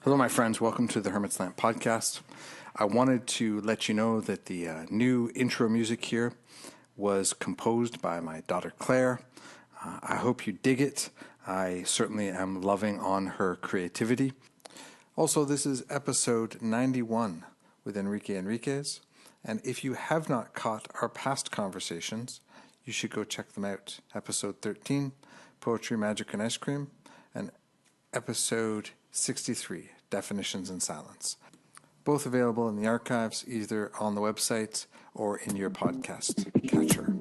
Hello, my friends. Welcome to the Hermit Slant podcast. I wanted to let you know that the new intro music here was composed by my daughter Claire. I hope you dig it. I certainly am loving on her creativity. Also, this is episode 91 with Enrique Enriquez. And if you have not caught our past conversations, you should go check them out. Episode 13, Poetry, Magic, and Ice Cream, and episode 63, Definitions and Silence. Both available in the archives, either on the website or in your podcast catcher.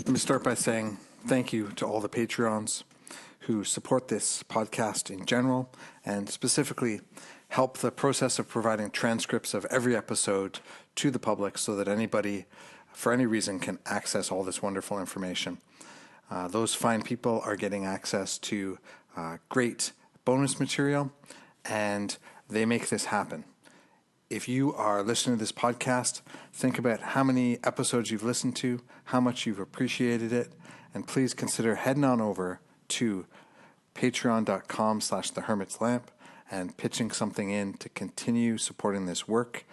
Let me start by saying thank you to all the Patreons who support this podcast in general and specifically help the process of providing transcripts of every episode to the public so that anybody, for any reason, can access all this wonderful information. Those fine people are getting access to great bonus material, and they make this happen. If you are listening to this podcast, think about how many episodes you've listened to, how much you've appreciated it, and please consider heading on over to patreon.com/thehermitslamp and pitching something in to continue supporting this work.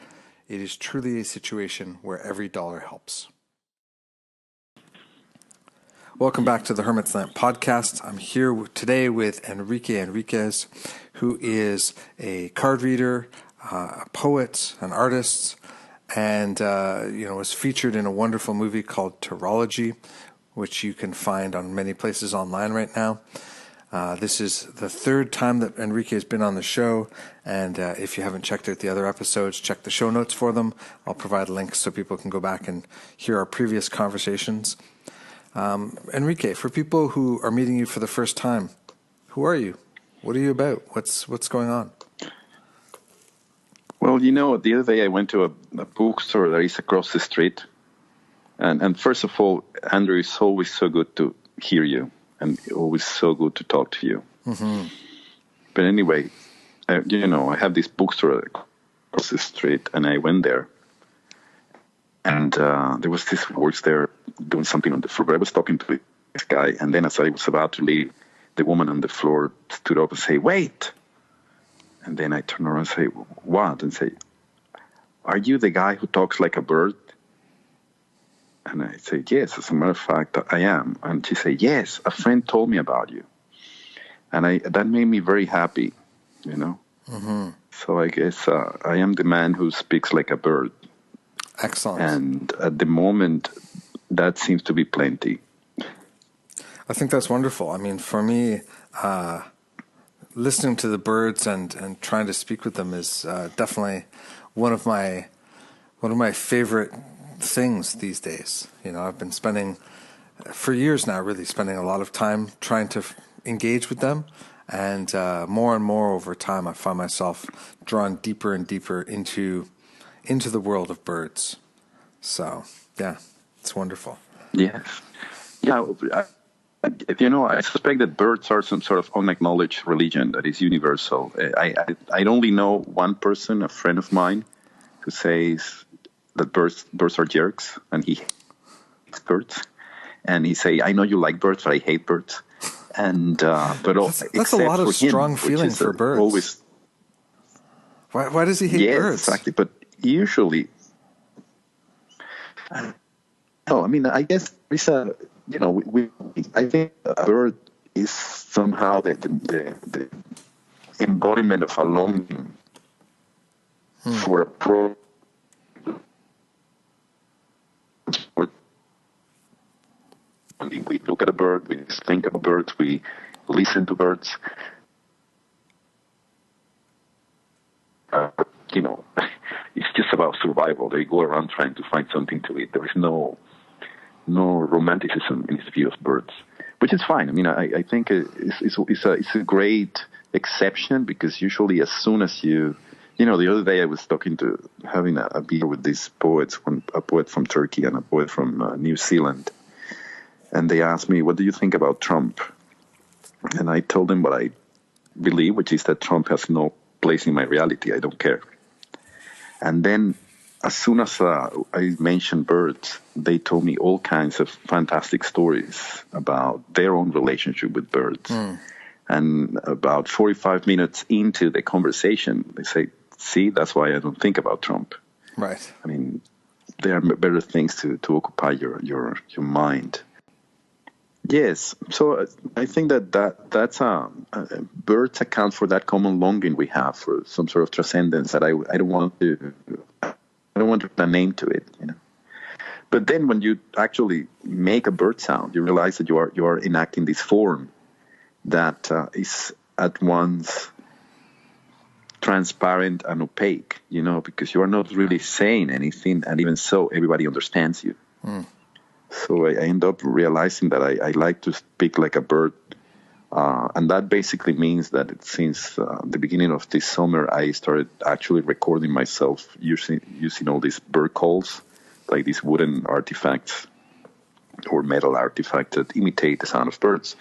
It is truly a situation where every dollar helps. Welcome back to the Hermit Slant podcast. I'm here today with Enrique Enriquez, who is a card reader, a poet, an artist, and was featured in a wonderful movie called Tarology, which you can find on many places online right now. This is the third time that Enrique has been on the show, and if you haven't checked out the other episodes, check the show notes for them. I'll provide links so people can go back and hear our previous conversations. Enrique, for people who are meeting you for the first time, who are you? What are you about? What's going on? Well, the other day I went to a bookstore that is across the street. And first of all, Andrew, it's always so good to hear you and always so good to talk to you. Mm-hmm. But anyway, I have this bookstore across the street, and I went there. And there was this works there doing something on the floor. But I was talking to this guy, and then as I was about to leave, the woman on the floor stood up and said, "Wait!" And then I turned around and say, "What?" And say, "Are you the guy who talks like a bird?" And I say, "Yes, as a matter of fact, I am." And she said, "Yes, a friend told me about you." And that made me very happy, Mm-hmm. So I guess I am the man who speaks like a bird. Excellent. And at the moment, that seems to be plenty. I think that's wonderful. I mean, for me, listening to the birds and trying to speak with them is definitely one of my favorite things these days. I've been spending for years now, really spending a lot of time trying to engage with them, and more and more over time, I find myself drawn deeper and deeper into the world of birds. So, yeah, it's wonderful. Yes. Yeah. I suspect that birds are some sort of unacknowledged religion that is universal. I only know one person, a friend of mine, who says that birds are jerks, and he hates birds. And he say, "I know you like birds, but I hate birds." And that's a lot of strong feeling for birds. Always. Why does he hate birds? Exactly. But usually, I I guess it's I think a bird is somehow the embodiment of a longing for a pro. We look at a bird, we think about birds, we listen to birds. It's just about survival. They go around trying to find something to eat. There is no romanticism in his view of birds, which is fine. I think it's a great exception, because usually as soon as the other day I was having a beer with these poets, a poet from Turkey and a poet from New Zealand, and they asked me, what do you think about Trump? And I told them what I believe, which is that Trump has no place in my reality. I don't care. And then as soon as I mentioned birds, they told me all kinds of fantastic stories about their own relationship with birds. And about 45 minutes into the conversation, they say, see, that's why I don't think about Trump. Right. I mean, there are better things to occupy your mind. Yes, so I think that's birds account for that common longing we have for some sort of transcendence that I don't want to put a name to it, you know. But then when you actually make a bird sound, you realize that you are enacting this form that is at once transparent and opaque, you know, because you are not really saying anything, and even so, everybody understands you. So I end up realizing that I like to speak like a bird, and that basically means that since the beginning of this summer, I started actually recording myself using all these bird calls, like these wooden artifacts or metal artifacts that imitate the sound of birds,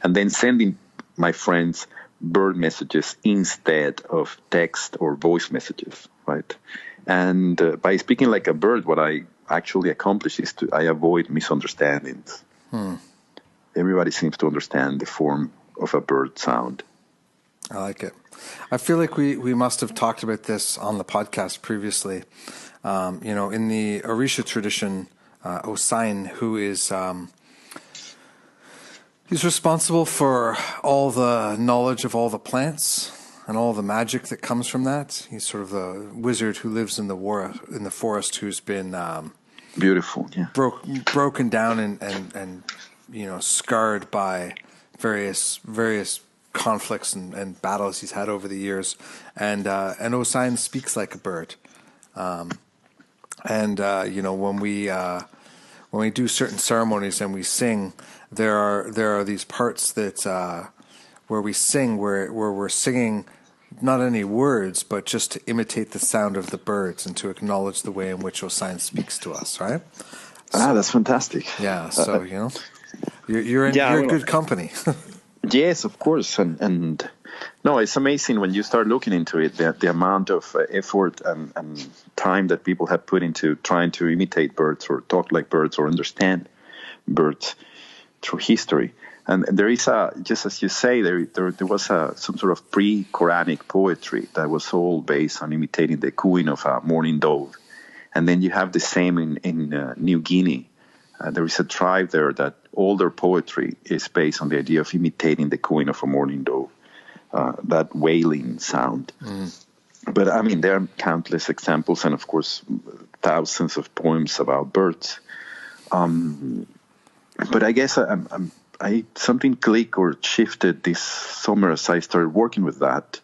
and then sending my friends bird messages instead of text or voice messages, right? And by speaking like a bird, what I actually accomplish is I avoid misunderstandings. Everybody seems to understand the form of a bird sound. I like it. I feel like we must have talked about this on the podcast previously. You know, in the Orisha tradition, Osain, who is he's responsible for all the knowledge of all the plants and all the magic that comes from that. He's sort of the wizard who lives in the forest, who's been beautiful, yeah, broken down and you know, scarred by various conflicts and battles he's had over the years. And Osain speaks like a bird. You know, when we do certain ceremonies and we sing, there are these parts that where we sing where we're singing not any words, but just to imitate the sound of the birds and to acknowledge the way in which Osain speaks to us, right? So, that's fantastic. Yeah, so you know, you're in good company. Yes, of course, and no, it's amazing when you start looking into it, the amount of effort and time that people have put into trying to imitate birds or talk like birds or understand birds through history. And there is just as you say, there was some sort of pre-Quranic poetry that was all based on imitating the cooing of a mourning dove. And then you have the same in New Guinea. There is a tribe there that all their poetry is based on the idea of imitating the cooing of a mourning dove, that wailing sound. But I mean, there are countless examples and, of course, thousands of poems about birds. But I guess something clicked or shifted this summer as I started working with that,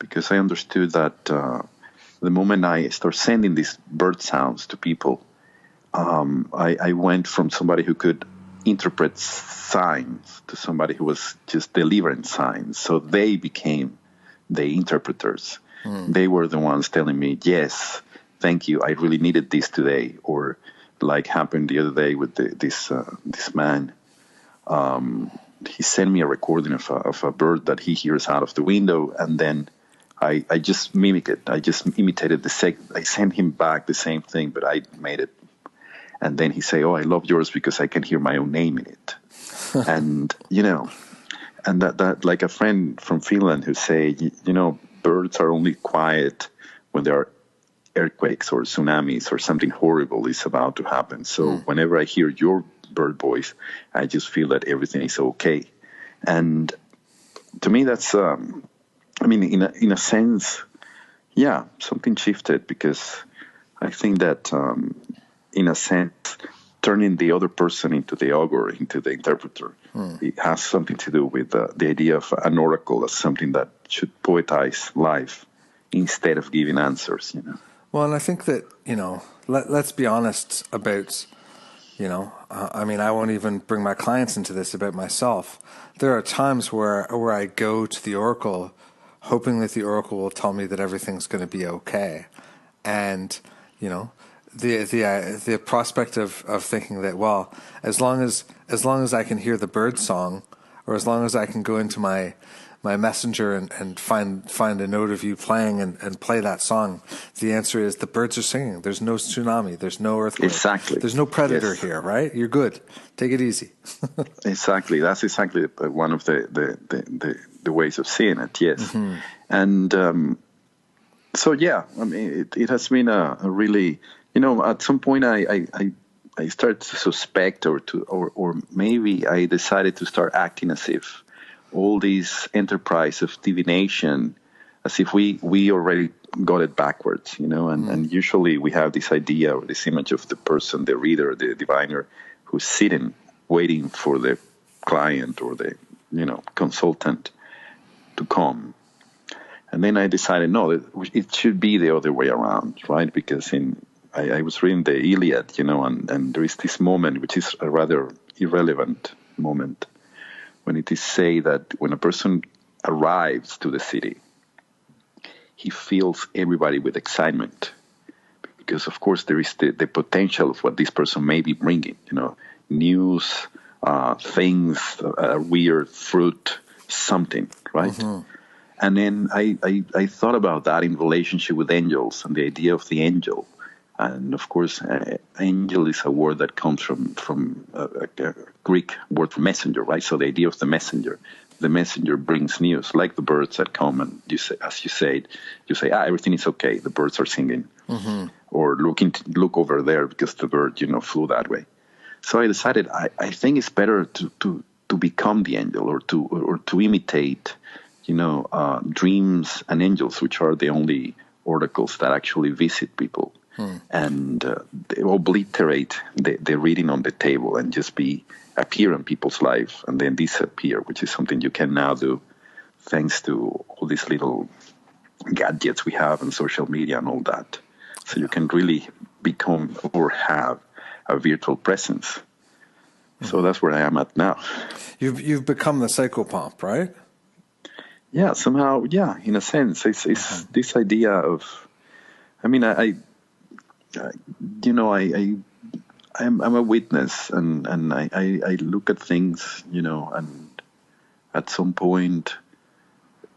because I understood that the moment I start sending these bird sounds to people, I went from somebody who could interpret signs to somebody who was just delivering signs. So they became the interpreters. They were the ones telling me, yes, thank you, I really needed this today. Or like happened the other day with this man. He sent me a recording of a bird that he hears out of the window, and then I just mimicked it. I just imitated I sent him back the same thing, but I made it. And then he say, "Oh, I love yours because I can hear my own name in it." And you know, and that like a friend from Finland who say, you know, birds are only quiet when there are earthquakes or tsunamis or something horrible is about to happen. So whenever I hear your bird voice, I just feel that everything is okay. And to me, that's, I mean, in a sense, yeah, something shifted, because I think that, in a sense, turning the other person into the augur, into the interpreter, it has something to do with the idea of an oracle as something that should poetize life instead of giving answers, you know. Well, and I think that, you know, let's be honest about, you know, I mean, I won't even bring my clients into this about myself. There are times where I go to the oracle hoping that the oracle will tell me that everything's going to be okay. And, you know, the prospect of thinking that, well, as long as I can hear the bird song, or as long as I can go into my messenger and find a note of you playing and play that song, the answer is the birds are singing. There's no tsunami. There's no earthquake. Exactly. There's no predator Yes. here, right? You're good. Take it easy. Exactly. That's exactly one of the ways of seeing it. Yes. Mm-hmm. And so, yeah, I mean, it has been a really, at some point I started to suspect or maybe I decided to start acting as if all this enterprise of divination, as if we already got it backwards, and usually we have this idea or this image of the person, the reader, the diviner, who's sitting, waiting for the client or the, consultant to come. And then I decided, no, it should be the other way around, right? Because I was reading the Iliad, and there is this moment, which is a rather irrelevant moment, when it is said that when a person arrives to the city, he fills everybody with excitement. Because, of course, there is the potential of what this person may be bringing, news, things, weird fruit, something, right? Mm-hmm. And then I thought about that in relationship with angels and the idea of the angel. And, of course, angel is a word that comes from a Greek word for messenger, right? So the idea of the messenger brings news, like the birds that come and you say, as you say, everything is okay. The birds are singing, mm-hmm. or look over there because the bird, flew that way. So I decided I think it's better to become the angel or to imitate, dreams and angels, which are the only oracles that actually visit people. And they obliterate the reading on the table and just appear in people's life and then disappear, which is something you can now do thanks to all these little gadgets we have and social media and all that. So you can really become or have a virtual presence. Mm-hmm. So that's where I am at now. You've become the psychopomp, right? Yeah, somehow, yeah, in a sense. It's mm-hmm. this idea of, I mean, I'm a witness, and I look at things, and at some point,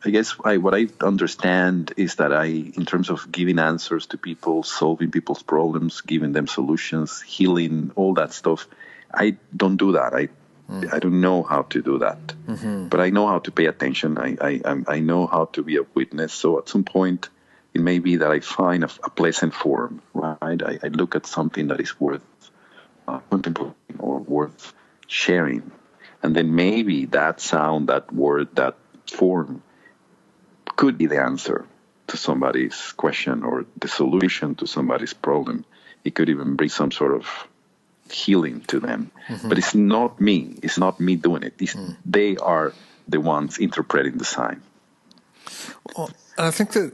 I guess what I understand is that in terms of giving answers to people, solving people's problems, giving them solutions, healing, all that stuff, I don't do that. I don't know how to do that, mm-hmm. but I know how to pay attention. I know how to be a witness. So at some point, it may be that I find a pleasant form, right? I look at something that is worth contemplating or worth sharing. And then maybe that sound, that word, that form could be the answer to somebody's question or the solution to somebody's problem. It could even bring some sort of healing to them. Mm-hmm. But it's not me. It's not me doing it. They are the ones interpreting the sign. Well, and I think that...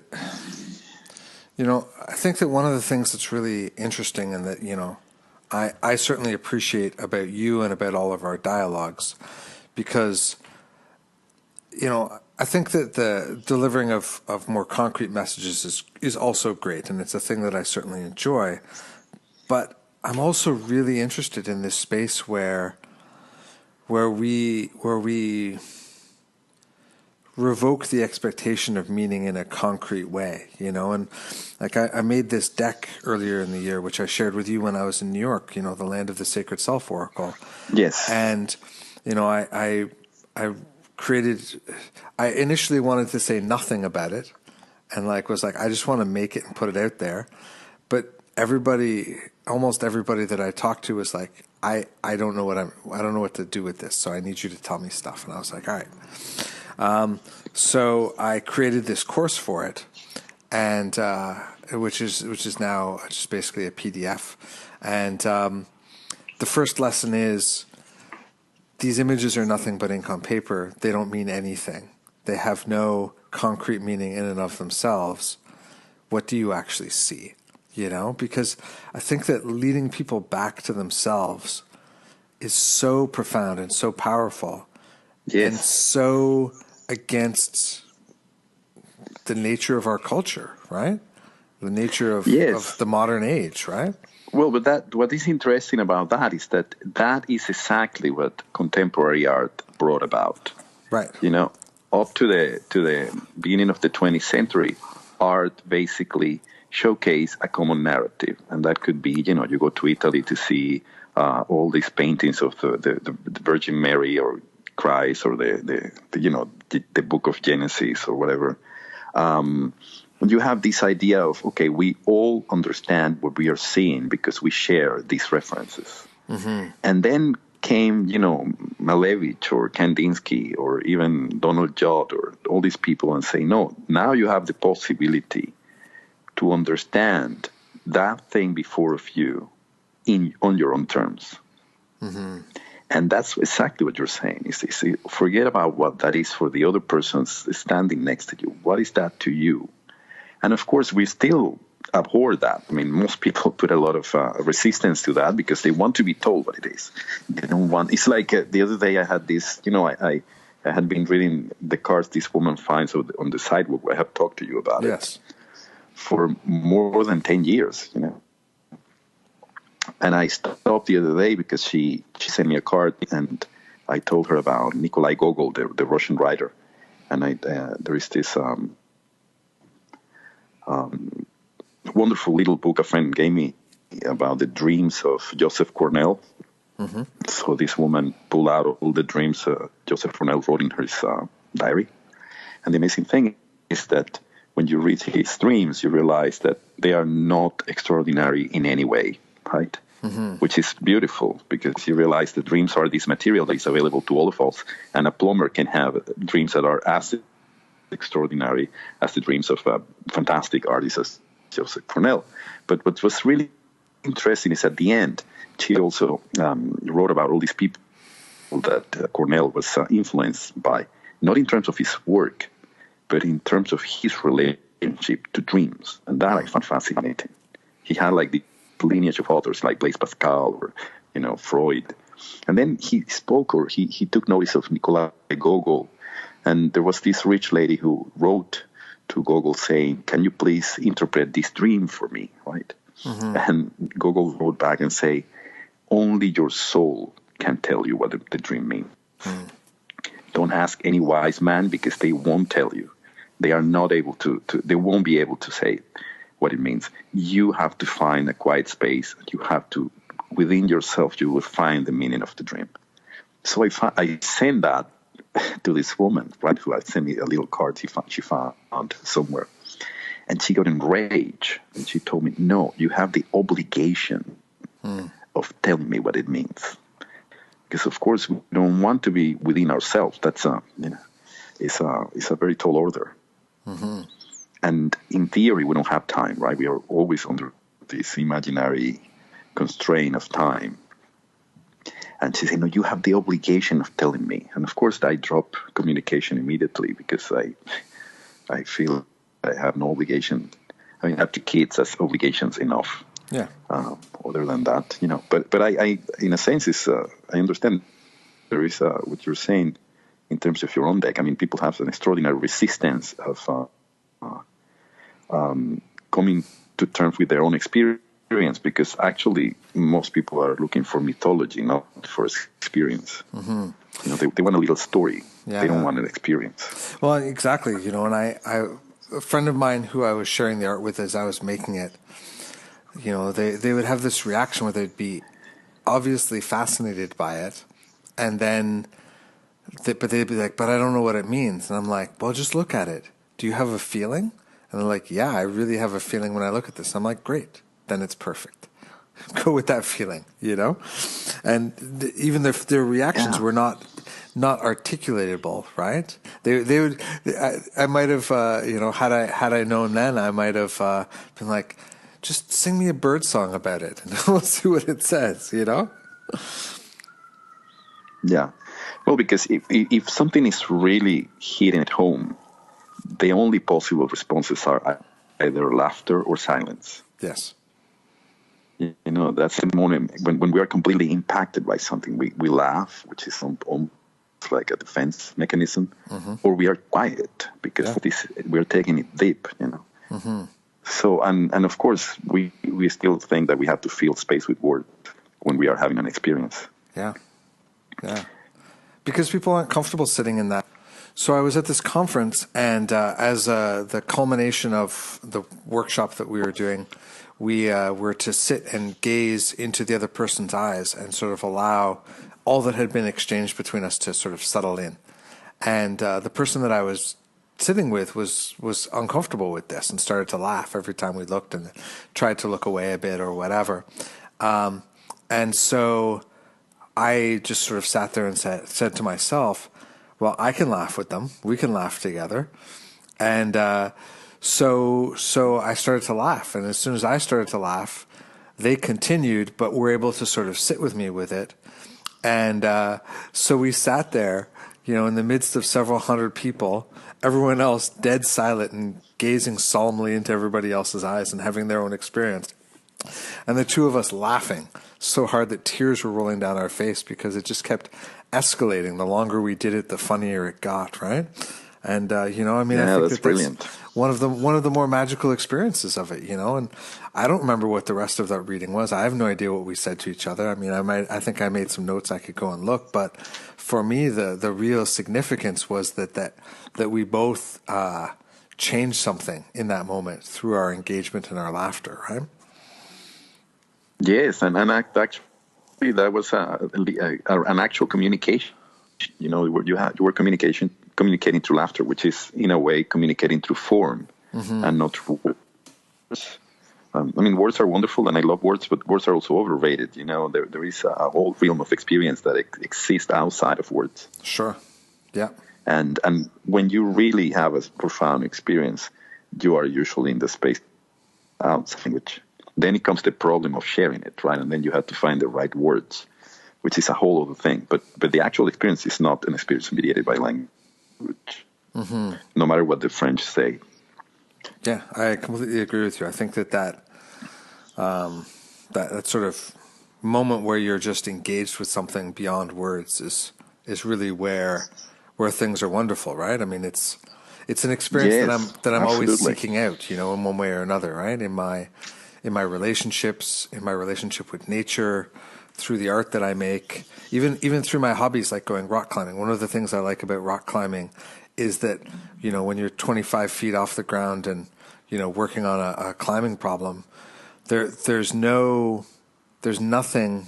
I think that one of the things that's really interesting and that, I certainly appreciate about you and about all of our dialogues because, I think that the delivering of more concrete messages is also great, and it's a thing that I certainly enjoy. But I'm also really interested in this space where we revoke the expectation of meaning in a concrete way, and like I made this deck earlier in the year, which I shared with you when I was in New York, the Land of the Sacred Self Oracle. Yes. And, I initially wanted to say nothing about it and was like, I just want to make it and put it out there. But almost everybody that I talked to was like, I don't know what to do with this. So I need you to tell me stuff. And I was like, all right. So I created this course for it, and which is now just basically a PDF. And the first lesson is these images are nothing but ink on paper. They don't mean anything. They have no concrete meaning in and of themselves. What do you actually see? Because I think that leading people back to themselves is so profound and so powerful. Yes. And so against the nature of our culture, right? The nature of the modern age, right? Well, but what is interesting about that is that is exactly what contemporary art brought about. Right. Up to the beginning of the 20th century, art basically showcased a common narrative, and that could be, you go to Italy to see all these paintings of the Virgin Mary or Christ or the Book of Genesis or whatever. You have this idea of, okay, we all understand what we are seeing because we share these references. Mm-hmm. And then came, Malevich or Kandinsky or even Donald Judd or all these people and say, no, now you have the possibility to understand that thing before of you on your own terms. Mm-hmm. And that's exactly what you're saying. Is forget about what that is for the other person standing next to you. What is that to you? And of course, we still abhor that. I mean, most people put a lot of resistance to that because they want to be told what it is. They don't want. It's like the other day I had this. I had been reading the cards this woman finds on the sidewalk. I have talked to you about it for more than 10 years. And I stopped the other day because she sent me a card, and I told her about Nikolai Gogol, the Russian writer. And there is this wonderful little book a friend gave me about the dreams of Joseph Cornell. Mm-hmm. So this woman pulled out all the dreams Joseph Cornell wrote in his diary. And the amazing thing is that when you read his dreams, you realize that they are not extraordinary in any way, right? Mm-hmm. Which is beautiful because you realize that dreams are this material that is available to all of us, and a plumber can have dreams that are as extraordinary as the dreams of fantastic artists as Joseph Cornell. But what was really interesting is at the end, she also wrote about all these people that Cornell was influenced by, not in terms of his work, but in terms of his relationship to dreams. And that I found fascinating. He had like the lineage of authors like Blaise Pascal or, Freud. And then he spoke, or he took notice of Nikolai Gogol. And there was this rich lady who wrote to Gogol saying, can you please interpret this dream for me, right? Mm-hmm. And Gogol wrote back and say, only your soul can tell you what the dream means. Mm. Don't ask any wise man because they won't tell you. They are not able to they won't be able to say what it means. You have to find a quiet space. You have to, within yourself, you will find the meaning of the dream. So I sent that to this woman, right, who had sent me a little card she found somewhere. And she got enraged. And she told me, no, you have the obligation of telling me what it means. Because, of course, we don't want to be within ourselves. That's it's a very tall order. Mm-hmm. And in theory, we don't have time, right? We are always under this imaginary constraint of time. And she said, no, you have the obligation of telling me. And of course, I drop communication immediately because I feel I have no obligation. I mean, I have 2 kids, that's obligations enough. Yeah. Other than that, But I in a sense, I understand there is what you're saying in terms of your own deck. I mean, people have an extraordinary resistance of coming to terms with their own experience, because actually most people are looking for mythology, not for experience. Mm-hmm. They want a little story. Yeah. They don't want an experience. Well, exactly. And I a friend of mine who I was sharing the art with as I was making it, they would have this reaction where they'd be obviously fascinated by it, and then but they'd be like, but I don't know what it means. And I'm like, well, just look at it. Do you have a feeling? And they're like, yeah, I really have a feeling when I look at this. I'm like, great, then it's perfect. Go with that feeling, And even if their reactions were not articulatable, right? They would. I might have, had I known then, I might have been like, just sing me a bird song about it, and we'll see what it says. Yeah. Well, because if something is really hitting at home, the only possible responses are either laughter or silence. Yes. That's the moment when we are completely impacted by something. We laugh, which is almost like a defense mechanism, mm-hmm. or we are quiet because we're taking it deep. Mm-hmm. So, and of course, we still think that we have to fill space with words when we are having an experience. Yeah. Yeah. Because people aren't comfortable sitting in that. So I was at this conference, and as the culmination of the workshop that we were doing, we were to sit and gaze into the other person's eyes and sort of allow all that had been exchanged between us to sort of settle in. And the person that I was sitting with was uncomfortable with this and started to laugh every time we looked and tried to look away a bit or whatever. And so I just sort of sat there and said to myself, well, I can laugh with them. We can laugh together. And so I started to laugh. And as soon as I started to laugh, they continued, but were able to sort of sit with me with it. And so we sat there, in the midst of several hundred people, everyone else dead silent and gazing solemnly into everybody else's eyes and having their own experience. And the two of us laughing so hard that tears were rolling down our face because it just kept escalating. The longer we did it, the funnier it got, right? And I think that's brilliant. One of the more magical experiences of it, And I don't remember what the rest of that reading was. I have no idea what we said to each other. I mean, I think I made some notes. I could go and look, but for me, the real significance was that we both changed something in that moment through our engagement and our laughter, right? Yes, and actually that was an actual communication. You were communicating through laughter, which is in a way communicating through form and not through words. Words are wonderful, and I love words, but words are also overrated. There is a whole realm of experience that exists outside of words. Sure. Yeah. And when you really have a profound experience, you are usually in the space outside which. Then it comes the problem of sharing it, right? And then you have to find the right words, which is a whole other thing. But the actual experience is not an experience mediated by language, no matter what the French say. Yeah, I completely agree with you. I think that sort of moment where you're just engaged with something beyond words is really where things are wonderful, right? I mean, it's an experience that I'm always seeking out, in one way or another, right? In my relationships, in my relationship with nature, through the art that I make, even through my hobbies like going rock climbing. One of the things I like about rock climbing is that, when you're 25 feet off the ground and, working on a climbing problem, there's nothing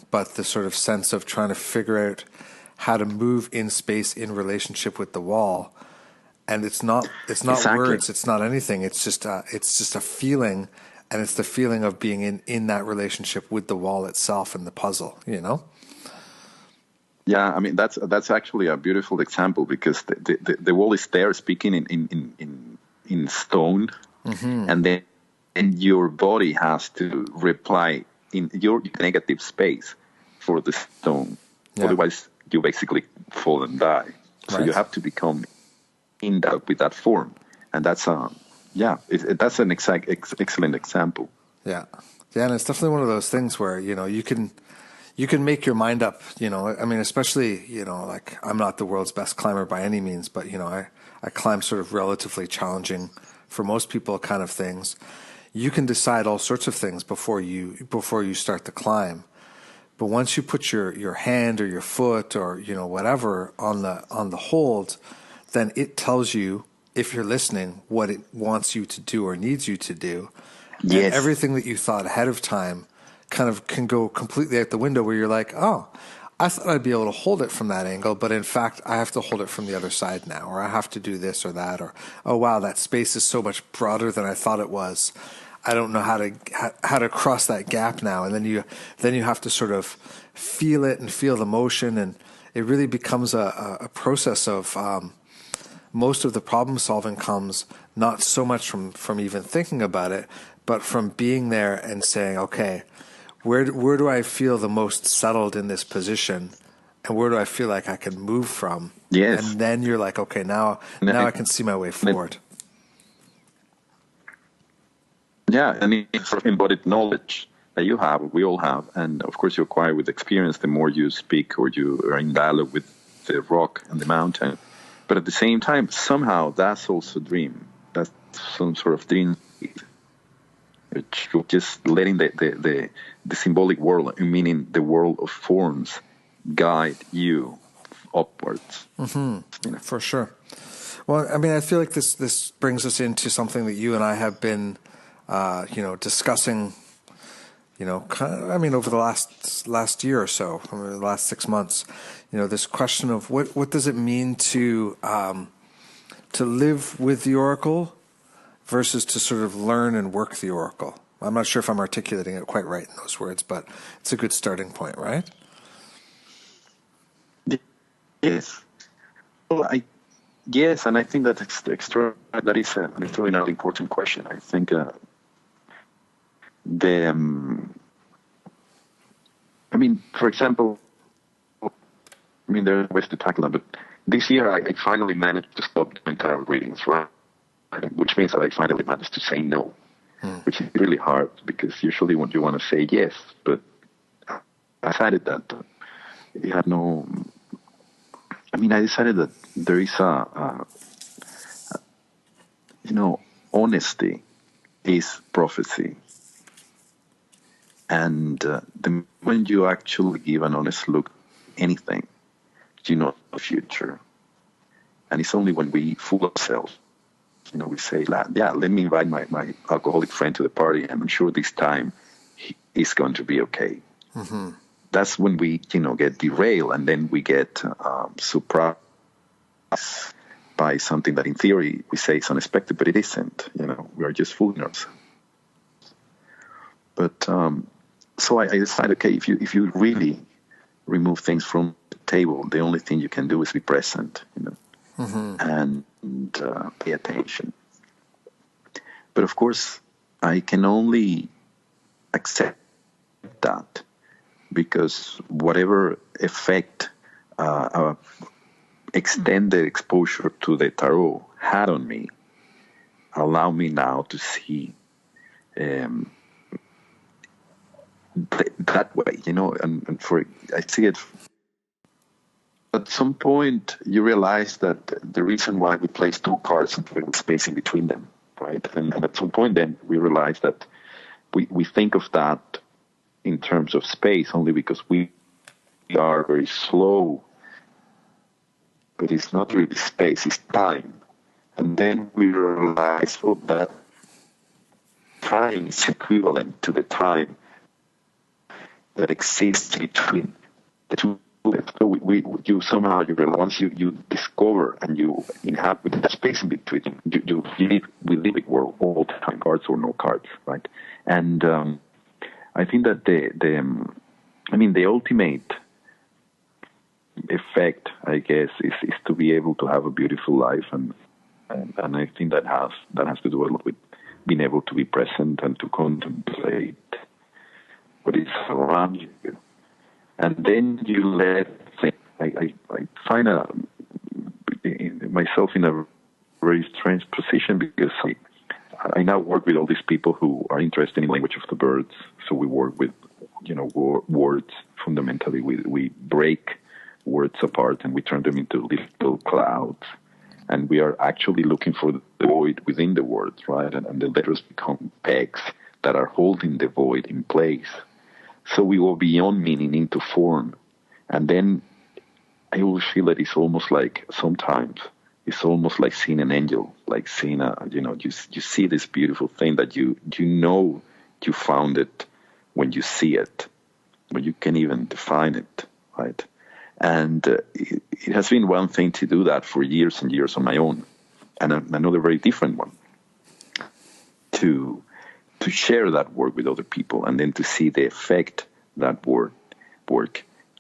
but the sort of sense of trying to figure out how to move in space in relationship with the wall. And it's not Exactly. words, it's not anything. It's just a feeling. And it's the feeling of being in that relationship with the wall itself and the puzzle, Yeah, that's actually a beautiful example because the wall is there speaking in stone, and then your body has to reply in your negative space for the stone. Yeah. Otherwise, you basically fall and die. So you have to become endowed with that form, and that's that's an excellent example. Yeah, and it's definitely one of those things where you can make your mind up. Especially like I'm not the world's best climber by any means, but I climb sort of relatively challenging for most people kind of things. You can decide all sorts of things before you start the climb, but once you put your hand or your foot or whatever on the hold, then it tells you, if you're listening, what it wants you to do or needs you to do. Yes. And everything that you thought ahead of time kind of can go completely out the window where you're like, oh, I thought I'd be able to hold it from that angle, but in fact, I have to hold it from the other side now, or I have to do this or that, or, oh, wow, that space is so much broader than I thought it was. I don't know how to cross that gap now. And then you have to sort of feel it and feel the motion. And it really becomes a process of, most of the problem solving comes not so much from even thinking about it, but from being there and saying, okay, where do I feel the most settled in this position, and where do I feel like I can move from? Yes. And then you're like, okay, now I can see my way forward. Yeah, and it's sort of embodied knowledge that you have, we all have, and of course you acquire with experience the more you speak or you are in dialogue with the rock and the mountain. But at the same time, somehow that's also a dream. That's some sort of dream. You're just letting the symbolic world, meaning the world of forms, guide you upwards. For sure. Well, I mean, I feel like this brings us into something that you and I have been, discussing, over the last year or so, over the last 6 months, this question of what does it mean to live with the oracle versus to sort of learn and work the oracle. I'm not sure if I'm articulating it quite right in those words, but it's a good starting point, right? Yes. Well, yes, and I think that that is an extraordinarily important question. I think for example, there are ways to tackle that, but this year I finally managed to stop doing tarot readings, right? Which means that I finally managed to say no, which is really hard because usually when you want to say yes, but I decided that it had no. I decided that there is honesty is prophecy, and the moment you actually give an honest look at anything, you know the future, and it's only when we fool ourselves. We say, let me invite my alcoholic friend to the party, and I'm sure this time it's going to be okay. Mm-hmm. That's when we, get derailed, and then we get surprised by something that in theory we say is unexpected, but it isn't. We are just fooling ourselves. But so I decided, okay, if you really remove things from the table, the only thing you can do is be present, mm-hmm. and pay attention. But of course, I can only accept that because whatever effect extended exposure to the tarot had on me allow me now to see that way, and I see it. At some point, you realize that the reason why we place two cards and put space in between them, right? And at some point, then we realize that we think of that in terms of space only because we are very slow. But it's not really space; it's time. And then we realize that time is equivalent to the time that exists between the two. So you somehow you realize once you discover and you inhabit the space in between, we live in world all the time, cards or no cards, right? And I think that the ultimate effect, I guess, is to be able to have a beautiful life, and I think that has to do a lot with being able to be present and to contemplate what is around you. And then you let things. I find myself in a very strange position because I now work with all these people who are interested in language of the birds. So we work with, words fundamentally. We break words apart and we turn them into little clouds. And we are actually looking for the void within the words, right? And the letters become pegs that are holding the void in place. So we go beyond meaning into form. And then I always feel that it's almost like sometimes it's almost like seeing an angel, like seeing you see this beautiful thing that you found it when you see it, but you can't even define it, right? And it has been one thing to do that for years and years on my own, and another very different one to share that work with other people, and then to see the effect that work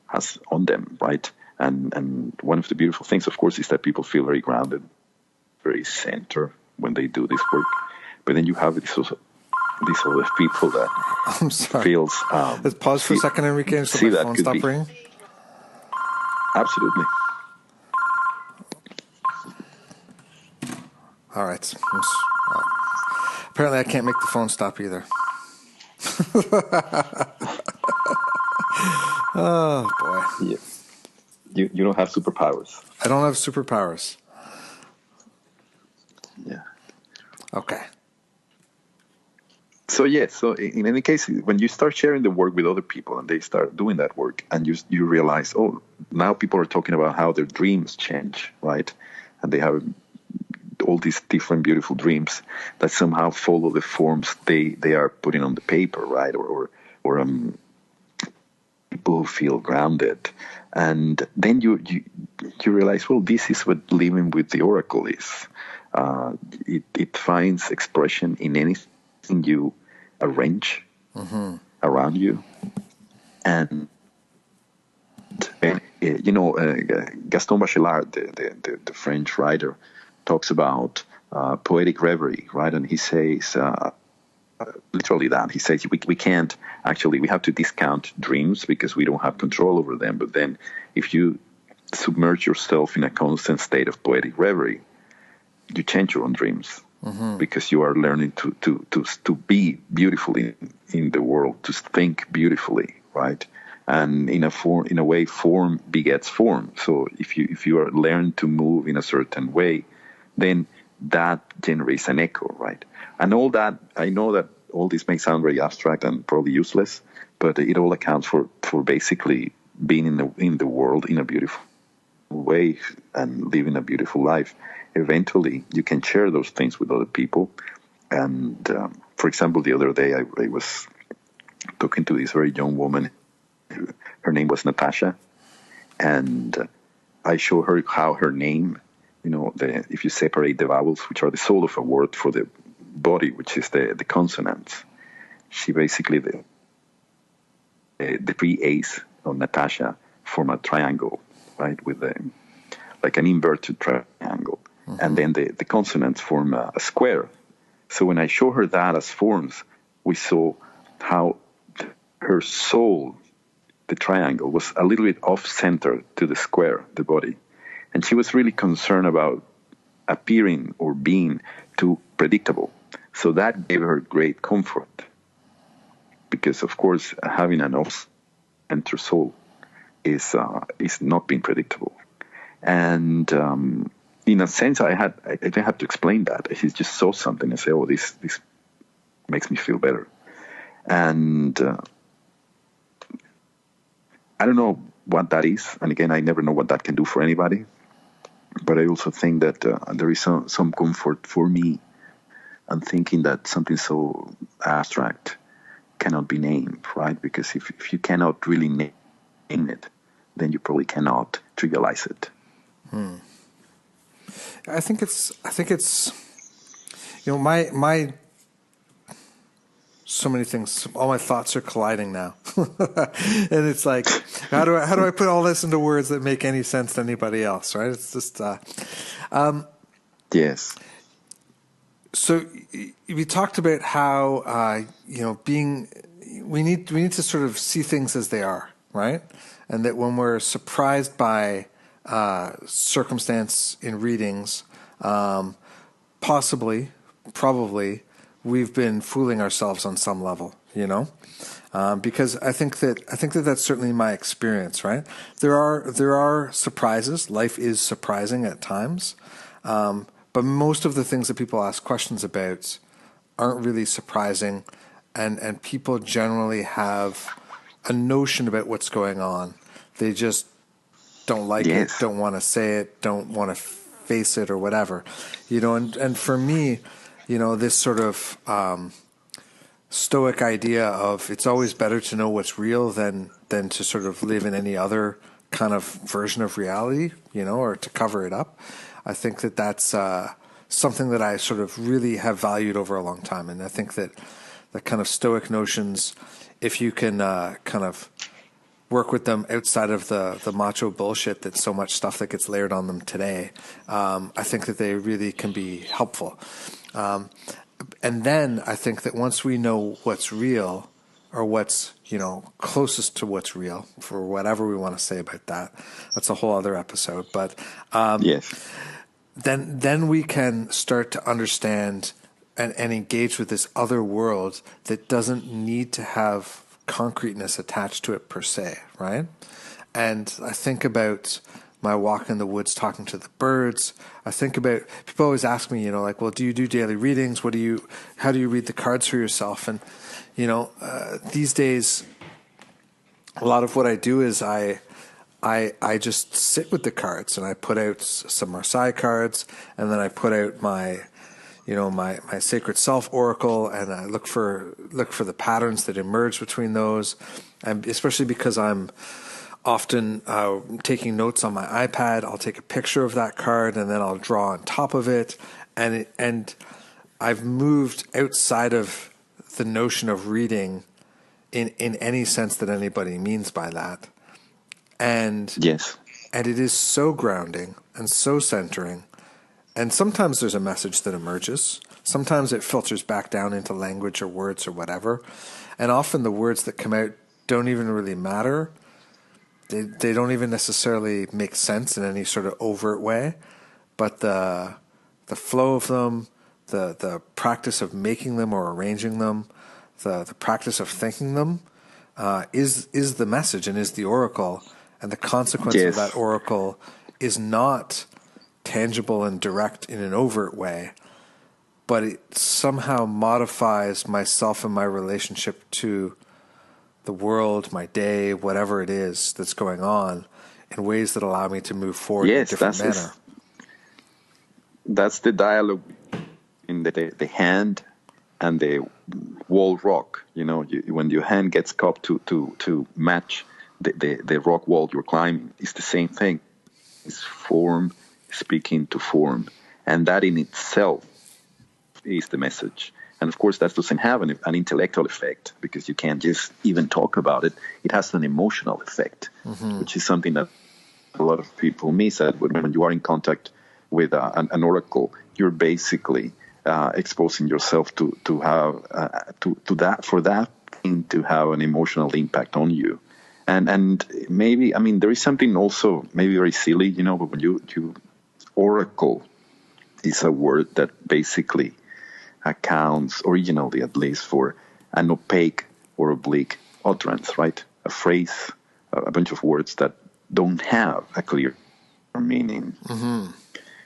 has on them, right? And one of the beautiful things, of course, is that people feel very grounded, very centered when they do this work. But then you have these other people that I'm sorry. Feels. Let's pause for a second, Enrique, and so my phone stop ringing. Absolutely. All right. Apparently, I can't make the phone stop either. Oh, boy. Yeah. You don't have superpowers. I don't have superpowers. Yeah. Okay. So yes, so in any case, when you start sharing the work with other people and they start doing that work, and you realize, oh, now people are talking about how their dreams change, right? And they have all these different beautiful dreams that somehow follow the forms they are putting on the paper, right? Or people who feel grounded, and then you realize, well, this is what living with the oracle is. It finds expression in anything you arrange around you, and Gaston Bachelard, the French writer, talks about poetic reverie, right? And he says literally that. He says we can't actually, we have to discount dreams because we don't have control over them. But then if you submerge yourself in a constant state of poetic reverie, you change your own dreams because you are learning to be beautifully in the world, to think beautifully, right? And in a way, form begets form. So if you are learn to move in a certain way, then that generates an echo, right? And all that, I know that all this may sound very abstract and probably useless, but it all accounts for basically being in the world in a beautiful way and living a beautiful life. Eventually, you can share those things with other people. And for example, the other day I was talking to this very young woman. Her name was Natasha, and I showed her how her name, if you separate the vowels, which are the soul of a word, for the body, which is the consonants, she basically, the three A's of Natasha form a triangle, right, with like an inverted triangle. And then the consonants form a square. So when I show her that as forms, we saw how her soul, the triangle, was a little bit off-center to the square, the body. And she was really concerned about appearing or being too predictable. So that gave her great comfort. Because, of course, having an off-center soul is not being predictable. And in a sense, I didn't have to explain that. She just saw something and said, oh, this makes me feel better. And I don't know what that is. And again, I never know what that can do for anybody. But I also think that there is some comfort for me in thinking that something so abstract cannot be named, right? Because if you cannot really name it, then you probably cannot trivialize it. I think it's my so many things, all my thoughts are colliding now. And it's like, how do I put all this into words that make any sense to anybody else, right? It's just yes. So we talked about how we need to sort of see things as they are, right? And that when we're surprised by circumstance in readings, probably we've been fooling ourselves on some level, because I think that that's certainly my experience, right? There are surprises. Life is surprising at times, but most of the things that people ask questions about aren't really surprising, and people generally have a notion about what's going on. They just don't like it, don't want to say it, don't want to face it or whatever, and for me, this sort of stoic idea of it's always better to know what's real than to sort of live in any other kind of version of reality, or to cover it up. I think that that's something that I sort of really have valued over a long time. And I think that the kind of stoic notions, if you can kind of work with them outside of the macho bullshit that's so much stuff that gets layered on them today, I think that they really can be helpful. And then I think that once we know what's real, or what's closest to what's real, for whatever we want to say about that, that's a whole other episode. But then we can start to understand and engage with this other world that doesn't need to have concreteness attached to it per se, right? And I think about my walk in the woods talking to the birds. I think about, people always ask me, like, well, do you do daily readings? How do you read the cards for yourself? And, these days, a lot of what I do is I just sit with the cards, and I put out some Marseille cards, and then I put out my Sacred Self Oracle, and I look for the patterns that emerge between those, and especially because I'm often taking notes on my iPad, I'll take a picture of that card, and then I'll draw on top of it, and I've moved outside of the notion of reading in any sense that anybody means by that. And yes, and it is so grounding and so centering. And sometimes there's a message that emerges. Sometimes it filters back down into language or words or whatever. And often the words that come out don't even really matter. They don't even necessarily make sense in any sort of overt way. But the flow of them, the practice of making them or arranging them, the practice of thinking them is the message and is the oracle. And the consequence of that oracle is not tangible and direct in an overt way, but it somehow modifies myself and my relationship to the world, my day, whatever it is that's going on, in ways that allow me to move forward in a different manner. That's the dialogue in the hand and the wall rock. When your hand gets cupped to match the rock wall you're climbing, it's the same thing. It's form speaking to form, and that in itself is the message. And of course, that doesn't have an intellectual effect, because you can't just even talk about it. It has an emotional effect, which is something that a lot of people miss. That when you are in contact with an oracle, you're basically exposing yourself to that, for that thing to have an emotional impact on you. And maybe, there is something also maybe very silly, but when you oracle is a word that basically accounts, originally at least, for an opaque or oblique utterance, right? A phrase, a bunch of words that don't have a clear meaning.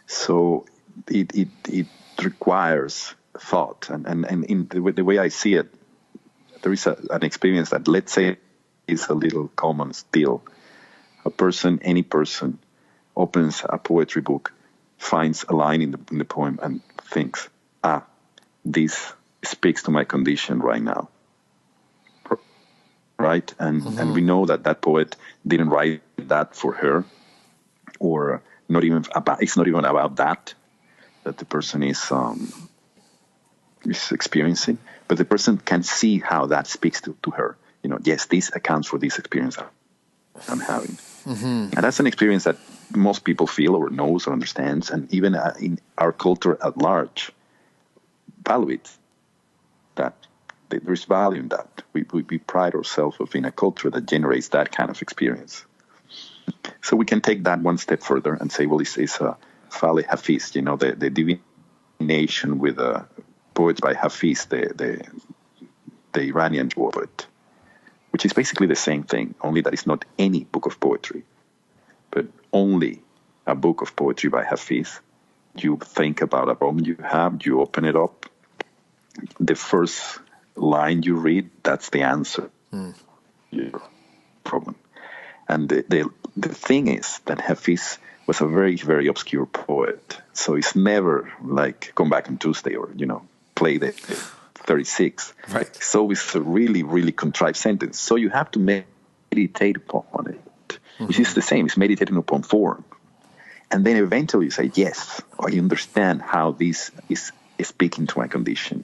So it requires thought. And in the way I see it, there is an experience that, let's say, is a little common still. Any person opens a poetry book, finds a line in the poem, and thinks, this speaks to my condition right now. Right? And we know that poet didn't write that for her, or it's not even about that the person is experiencing, but the person can see how that speaks to her. Yes, this accounts for this experience I'm having. And that's an experience that most people feel or knows or understands, and even in our culture at large, value it. That there is value in that. We pride ourselves in a culture that generates that kind of experience. So we can take that one step further and say, well, it's a Fale Hafiz, the divination with poets by Hafiz, the Iranian poet, which is basically the same thing, only that it's not any book of poetry, but only a book of poetry by Hafiz. You think about a poem you have, you open it up, the first line you read, that's the answer to your problem. And the thing is that Hafiz was a very, very obscure poet, so it's never like Come Back on Tuesday or, play the 36. Right. So it's a really, really contrived sentence. So you have to meditate upon it, which is the same. It's meditating upon form. And then eventually you say, yes, I understand how this is speaking to my condition.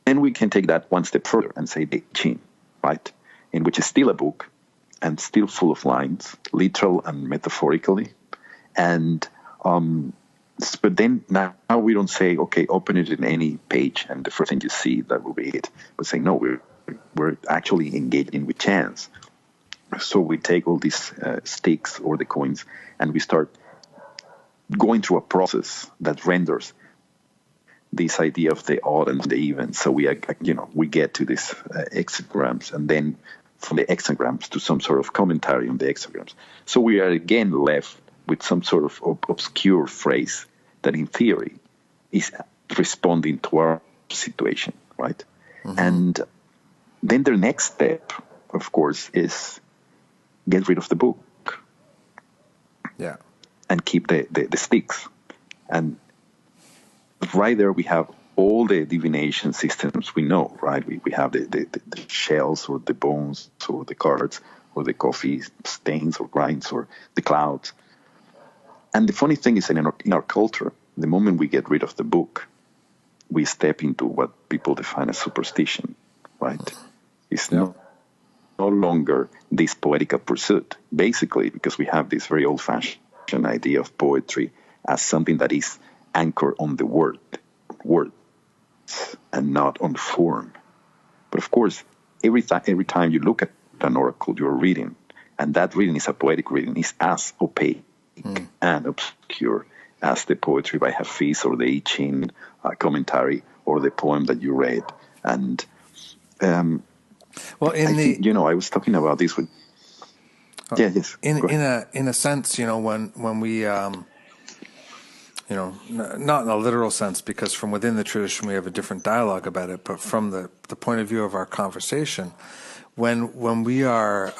Then we can take that one step further and say the Chin, right? In which is still a book and still full of lines, literal and metaphorically. And but then now we don't say, okay, open it in any page and the first thing you see, that will be it. But say, no, we're actually engaging with chance. So we take all these sticks or the coins and we start going through a process that renders this idea of the odd and the even. So we get to these hexagrams, and then from the hexagrams to some sort of commentary on the hexagrams. So we are again left with some sort of obscure phrase that in theory is responding to our situation, right? Mm-hmm. And then the next step, of course, is get rid of the book. Yeah. And keep the sticks. And right there we have all the divination systems we know, right? We have the shells or the bones or the cards or the coffee stains or grinds or the clouds. And the funny thing is, in our culture, the moment we get rid of the book, we step into what people define as superstition, right? It's no longer this poetical pursuit, basically, because we have this very old-fashioned idea of poetry as something that is anchored on the words and not on form. But of course, every time you look at an oracle, you're reading, and that reading is a poetic reading, is as opaque and obscure as the poetry by Hafiz or the I Ching commentary or the poem that you read. And well, think, I was talking about this with. In a sense, when we, not in a literal sense, because from within the tradition we have a different dialogue about it, but from the point of view of our conversation, when we are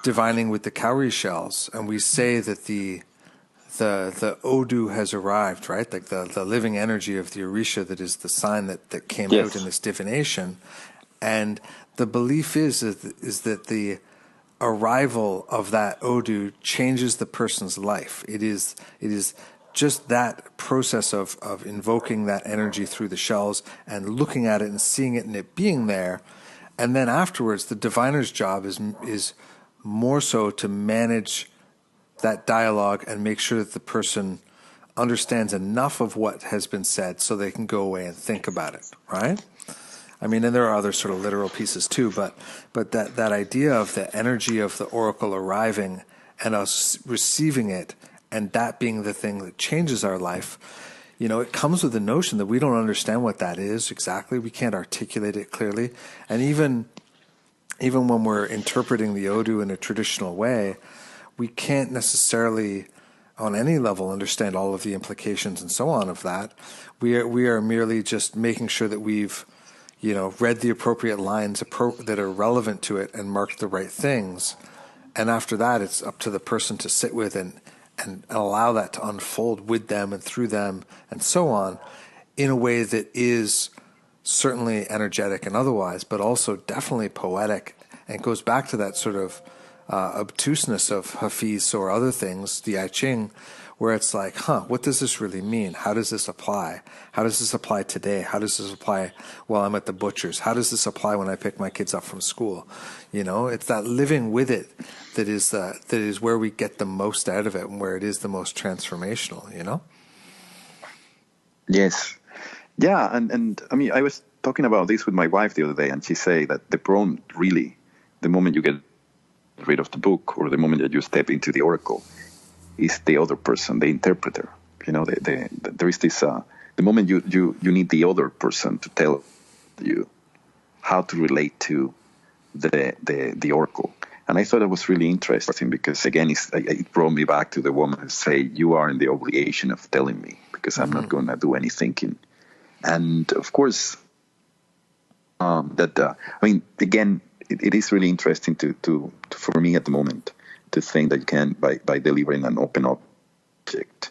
divining with the cowrie shells and we say that the Odu has arrived, right? Like the living energy of the Orisha that is the sign that came out in this divination. And the belief is that the arrival of that Odu changes the person's life. It is just that process of invoking that energy through the shells and looking at it and seeing it and it being there. And then afterwards, the diviner's job is more so to manage that dialogue and make sure that the person understands enough of what has been said so they can go away and think about it, right? I mean, and there are other sort of literal pieces too, but that idea of the energy of the oracle arriving and us receiving it and that being the thing that changes our life, it comes with the notion that we don't understand what that is exactly. We can't articulate it clearly. And even when we're interpreting the Odu in a traditional way, we can't necessarily on any level understand all of the implications and so on of that. We are merely just making sure that we've read the appropriate lines that are relevant to it and marked the right things. And after that, it's up to the person to sit with and allow that to unfold with them and through them and so on in a way that is certainly energetic and otherwise, but also definitely poetic and goes back to that sort of obtuseness of Hafiz or other things, the I Ching, where it's like, what does this really mean? How does this apply? How does this apply today? How does this apply while I'm at the butcher's? How does this apply when I pick my kids up from school? It's that living with it that is where we get the most out of it and where it is the most transformational, Yes. Yeah, and I mean, I was talking about this with my wife the other day, and she said that the problem really, the moment you get rid of the book or the moment that you step into the oracle, is the other person, the interpreter. There is this, the moment you need the other person to tell you how to relate to the oracle. And I thought it was really interesting because, again, it brought me back to the woman who say, you are in the obligation of telling me because I'm not going to do any thinking. And, of course, again, it is really interesting to for me at the moment to think that you can, by delivering an open object,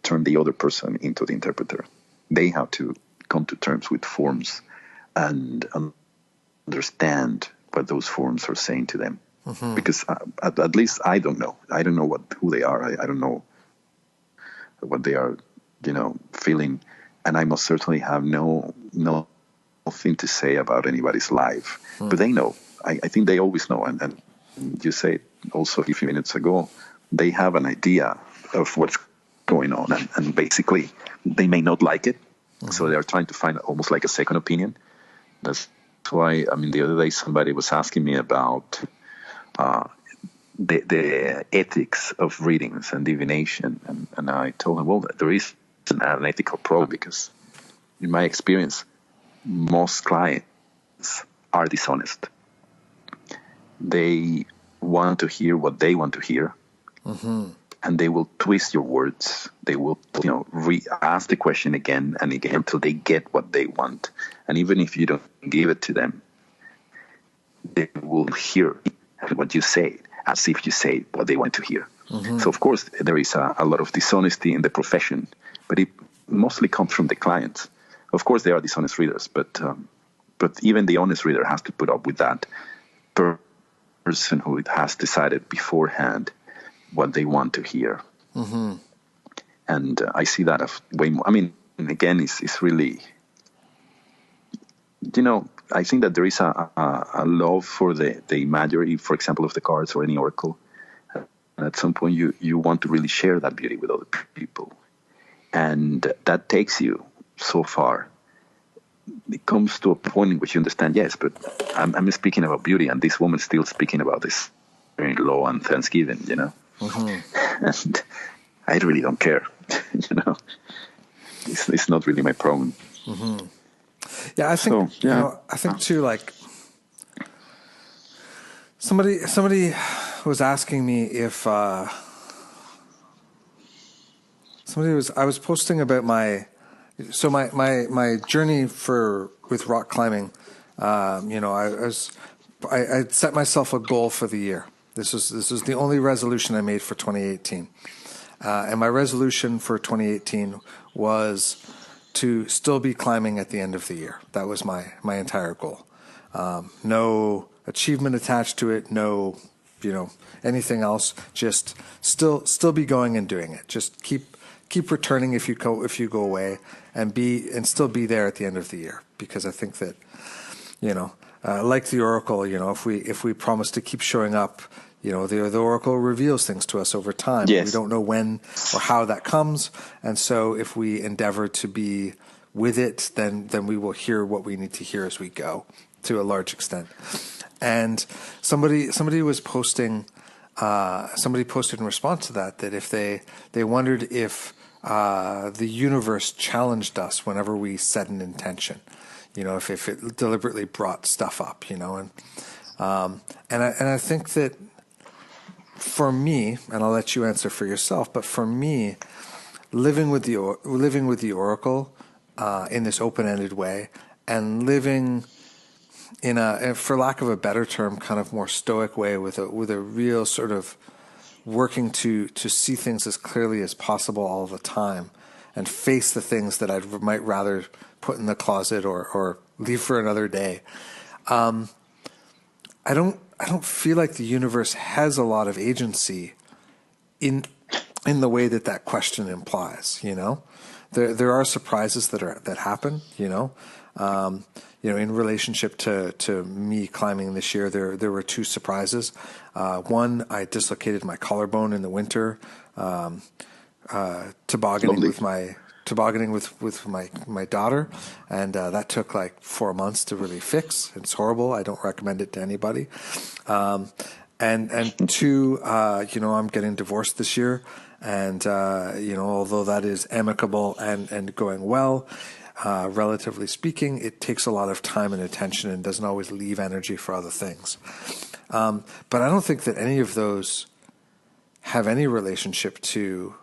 turn the other person into the interpreter. They have to come to terms with forms and understand what those forms are saying to them. Mm-hmm. Because at least I don't know. I don't know who they are. I don't know what they are, feeling. And I most certainly have nothing to say about anybody's life. Mm. But they know. I think they always know. And you said also a few minutes ago, they have an idea of what's going on. And basically, they may not like it. Mm-hmm. So they're trying to find almost like a second opinion. That's why, the other day somebody was asking me about the ethics of readings and divination. And I told him, well, there is an ethical problem because in my experience, most clients are dishonest. they want to hear what they want to hear. Mm-hmm. And they will twist your words. They will, ask the question again and again until they get what they want. And even if you don't give it to them, they will hear what you say as if you say what they want to hear. Mm-hmm. So, of course, there is a lot of dishonesty in the profession, but it mostly comes from the clients. Of course, there are dishonest readers, but even the honest reader has to put up with that person who has decided beforehand what they want to hear. Mm-hmm. And I see that of way more. I mean, again, it's really, I think that there is a love for the imagery, for example, of the cards or any oracle. And at some point, you want to really share that beauty with other people. And that takes you so far. It comes to a point in which you understand, yes, but I'm speaking about beauty, and this woman's still speaking about this law and Thanksgiving, Mm-hmm. And I really don't care, It's not really my problem. Mm-hmm. Yeah, I think I think too. Like somebody was asking me if I was posting about my journey with rock climbing. I set myself a goal for the year. This was the only resolution I made for 2018. And my resolution for 2018 was to still be climbing at the end of the year. That was my entire goal. No achievement attached to it, no, anything else. Just still be going and doing it. Just keep returning if you go away, and still be there at the end of the year. Because I think that, like the oracle, if we promise to keep showing up, the oracle reveals things to us over time. Yes. We don't know when or how that comes. And so if we endeavor to be with it, then we will hear what we need to hear as we go, to a large extent. And somebody was posting, somebody posted in response to that if they wondered if the universe challenged us whenever we set an intention, if it deliberately brought stuff up, and I think that, for me, and I'll let you answer for yourself, but for me, living with the oracle in this open-ended way, and living in for lack of a better term, kind of more stoic way, with a real sort of working to see things as clearly as possible all the time, and face the things that I might rather put in the closet or leave for another day. I don't feel like the universe has a lot of agency in the way that question implies. There are surprises that happen. In relationship to me climbing this year, there were two surprises. One, I dislocated my collarbone in the winter, tobogganing with my daughter, and that took like 4 months to really fix. It's horrible. I don't recommend it to anybody. And two, I'm getting divorced this year, and although that is amicable and going well, relatively speaking, it takes a lot of time and attention and doesn't always leave energy for other things. But I don't think that any of those have any relationship to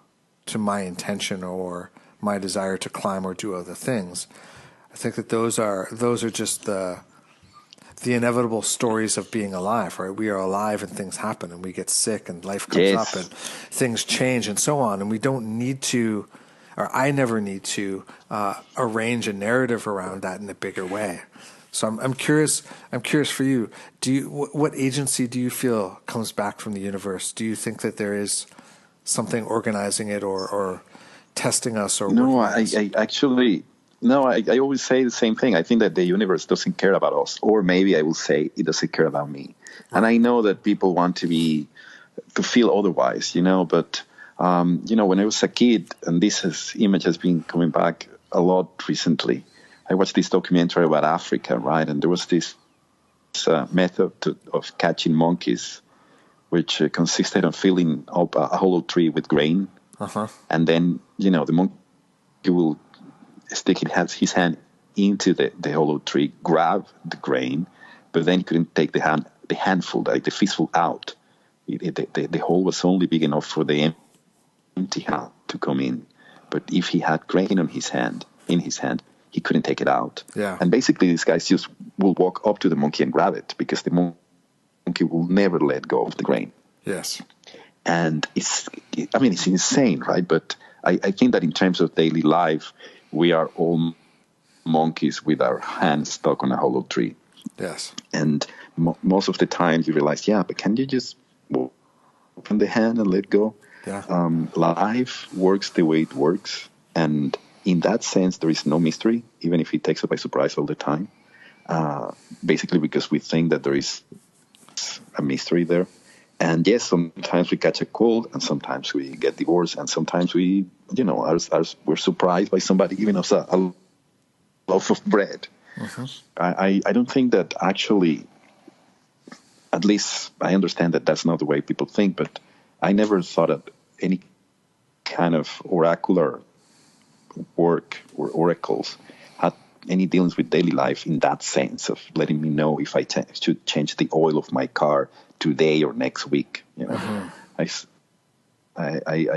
my intention or my desire to climb or do other things. I think that those are just the inevitable stories of being alive, right? We are alive and things happen, and we get sick and life comes up and things change and so on. And we don't need to, or I never need to, arrange a narrative around that in a bigger way. So I'm curious for you. What agency do you feel comes back from the universe? Do you think that there is something organizing it or testing us? Or no, I always say the same thing. I think that the universe doesn't care about us, or maybe I will say it doesn't care about me. Right. And I know that people want to feel otherwise, but when I was a kid, and this image has been coming back a lot recently, I watched this documentary about Africa, right? And there was this method of catching monkeys, which consisted of filling up a hollow tree with grain. Uh-huh. And then, the monkey will stick his hand into the hollow tree, grab the grain, but then he couldn't take the hand the handful, like the fistful out. The hole was only big enough for the empty hand to come in. But if he had grain in his hand, he couldn't take it out. Yeah. And basically, these guys just will walk up to the monkey and grab it because the monkey will never let go of the grain. Yes. And it's insane, right? But I think that in terms of daily life, we are all monkeys with our hands stuck on a hollow tree. Yes. And most of the time you realize, but can you just open the hand and let go? Yeah. Life works the way it works. And in that sense, there is no mystery, even if it takes us by surprise all the time. Basically because we think that there is a mystery there. And yes, sometimes we catch a cold, and sometimes we get divorced, and sometimes we, we're surprised by somebody giving us a loaf of bread. Mm-hmm. I don't think that actually, at least I understand that that's not the way people think, but I never thought that any kind of oracular work or oracles had any dealings with daily life in that sense of letting me know if I should change the oil of my car today or next week. Mm-hmm. I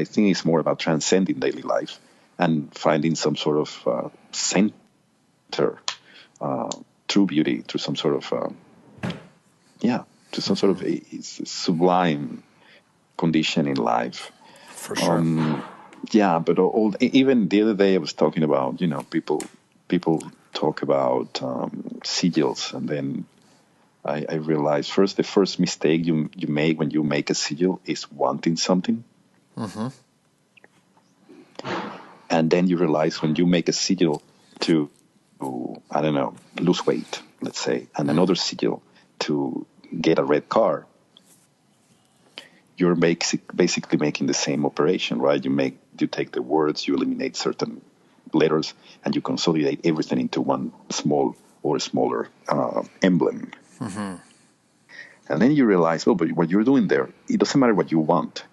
think it's more about transcending daily life and finding some sort of center, true beauty, through some sort of to some sort of a sublime condition in life. For sure. But even the other day I was talking about, people talk about sigils, and then I realized first the first mistake you make when you make a sigil is wanting something. Mm-hmm. And then you realize when you make a sigil to, I don't know, lose weight, let's say, and another sigil to get a red car, you're basically making the same operation, right? You take the words, you eliminate certain letters, and you consolidate everything into one small or smaller emblem. Mm-hmm. And then you realize, but what you're doing there, it doesn't matter what you want.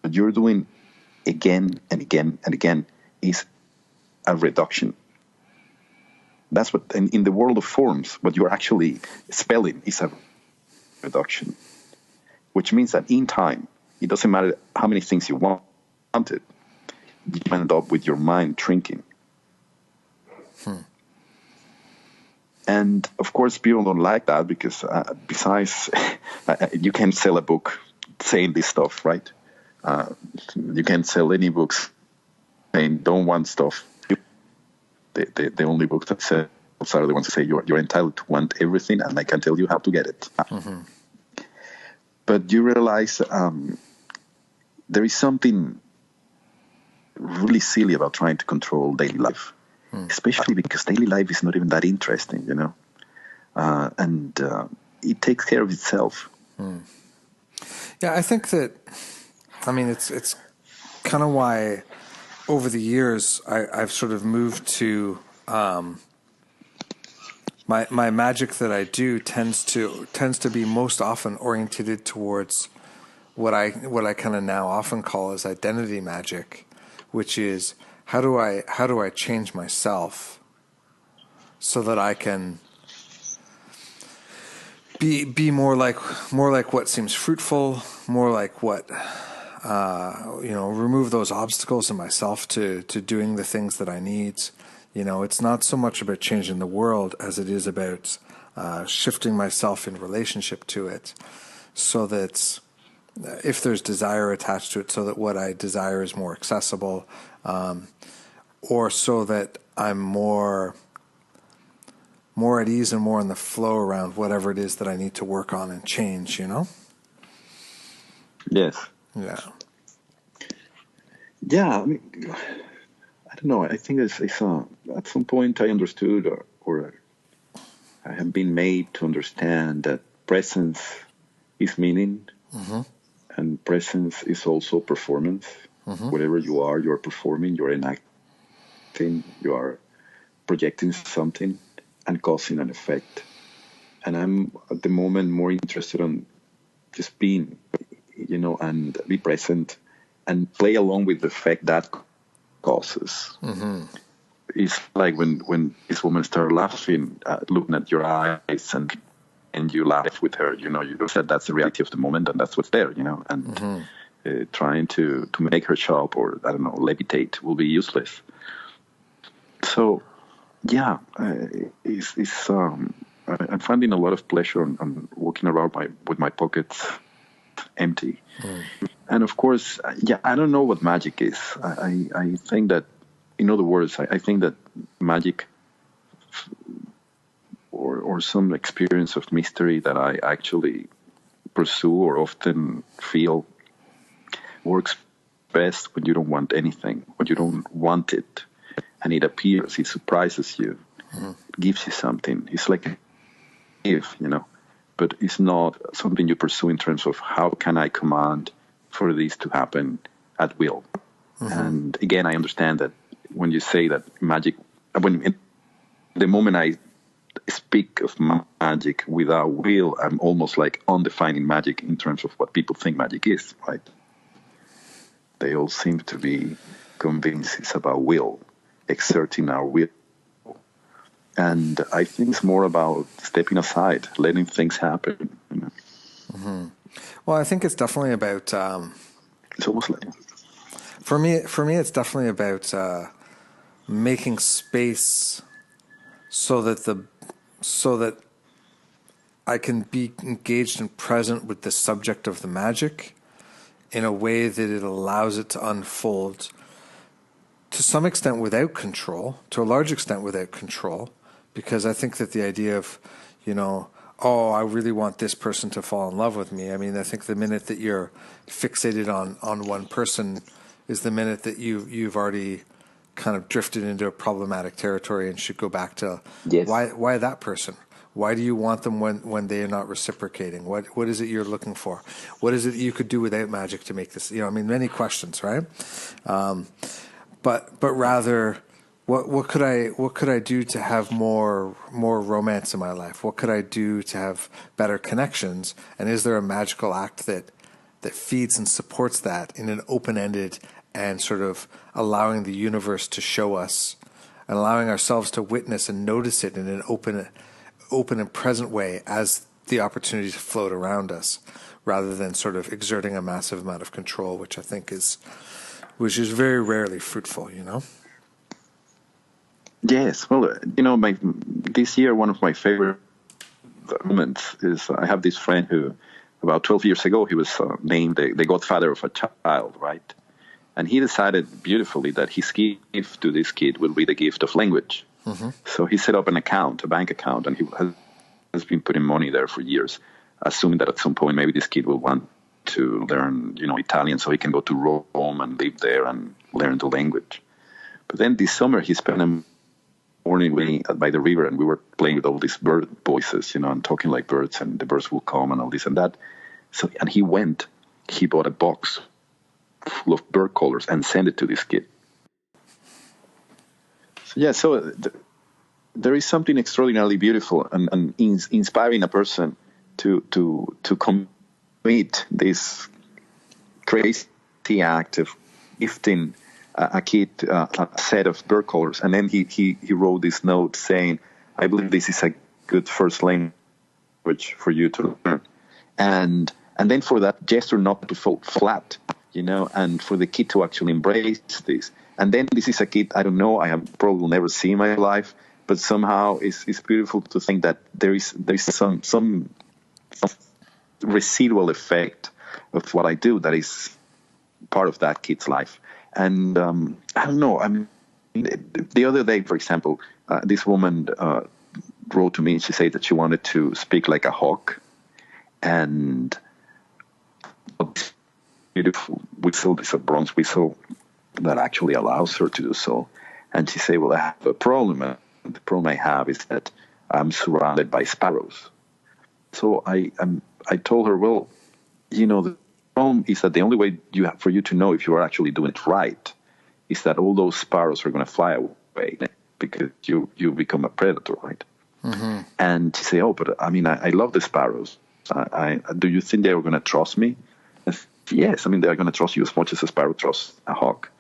What you're doing again and again and again is a reduction. That's what, in the world of forms, what you're actually spelling is a reduction, which means that in time, it doesn't matter how many things you wanted, you end up with your mind shrinking. And of course, people don't like that because besides, you can't sell a book saying this stuff, right? You can't sell any books saying don't want stuff. The only books that sell are the ones that say you're entitled to want everything, and I can tell you how to get it. Mm-hmm. But you realize there is something really silly about trying to control daily life. Especially because daily life is not even that interesting, and it takes care of itself. Yeah, I think that, it's kind of why over the years I've sort of moved to my magic that I do tends to be most often oriented towards what I kind of now often call as identity magic, which is how do I change myself so that I can be more like what seems fruitful, more like what remove those obstacles in myself to doing the things that I need. It's not so much about changing the world as it is about shifting myself in relationship to it, so that if there's desire attached to it, so that what I desire is more accessible. Or so that I'm more at ease and more in the flow around whatever it is that I need to work on and change, Yes. Yeah. Yeah, I don't know. I think it's at some point I understood or I have been made to understand that presence is meaning, mm-hmm. and presence is also performance. Mm-hmm. Whatever you are performing, you're enacting. You are projecting something and causing an effect. And I'm at the moment more interested in just being, and be present and play along with the effect that causes. Mm-hmm. It's like when this woman started laughing, looking at your eyes and and you laugh with her. You know, you said that's the reality of the moment, and that's what's there. You know, and trying to make her show up or I don't know levitate will be useless. So yeah, I'm finding a lot of pleasure on walking around with my pockets empty. And of course, yeah, I don't know what magic is. I think that, in other words, I think that magic or some experience of mystery that I actually pursue or often feel works best when you don't want anything, when you don't want it, and it appears, it surprises you, gives you something. It's like a gift, you know, but it's not something you pursue in terms of how can I command for this to happen at will. And again, I understand that when you say that magic, the moment I speak of magic without will, I'm almost like undefining magic in terms of what people think magic is, right? They all seem to be convinced it's about will, exerting our will. And I think it's more about stepping aside, letting things happen. You know? Well, I think it's definitely about. It's almost like For me, it's definitely about making space so that I can be engaged and present with the subject of the magic in a way that it allows it to unfold to some extent without control, to a large extent without control, because I think that the idea of, you know, oh, I really want this person to fall in love with me. I mean, I think the minute that you're fixated on one person is the minute that you've already kind of drifted into a problematic territory and should go back to why that person? Why do you want them when they are not reciprocating? What is it you're looking for? What is it you could do without magic to make this? You know, I mean, many questions, right? But rather, what could I do to have more romance in my life? What could I do to have better connections? And is there a magical act that feeds and supports that in an open-ended and sort of allowing the universe to show us and allowing ourselves to witness and notice it in an open and present way as the opportunities float around us, rather than sort of exerting a massive amount of control, which I think is very rarely fruitful, you know? Yes. Well, you know, this year, one of my favorite moments is I have this friend who, about 12 years ago, he was named the godfather of a child, right? And he decided beautifully that his gift to this kid will be the gift of language. So he set up an account, a bank account, and he has been putting money there for years, assuming that at some point maybe this kid will want to learn, you know, Italian so he can go to Rome and live there and learn the language. But then this summer he spent a morning with me by the river, and we were playing with all these bird voices, you know, and talking like birds, and the birds will come and all this and that. So, and he bought a box full of bird colors and sent it to this kid. So yeah, so there is something extraordinarily beautiful and inspiring a person to commit this crazy act of gifting a kid a set of bird colors. And then he wrote this note saying, I believe this is a good first language for you to learn. And then for that gesture not to fall flat, you know, and for the kid to actually embrace this. And then this is a kid, I don't know, I have probably never seen in my life, but somehow it's beautiful to think that there is some residual effect of what I do that is part of that kid's life. And I don't know, I mean, the other day, for example, this woman wrote to me and she said that she wanted to speak like a hawk, and beautiful whistle, this is a bronze whistle that actually allows her to do so. And she said, well, I have a problem. And the problem I have is that I'm surrounded by sparrows. So I told her, well, you know, the problem is that the only way for you to know if you are actually doing it right is that all those sparrows are going to fly away because you become a predator, right? And she said, oh, but I mean, I love the sparrows. Do you think they are going to trust me? I said, yes, I mean, they are going to trust you as much as a sparrow trusts a hawk.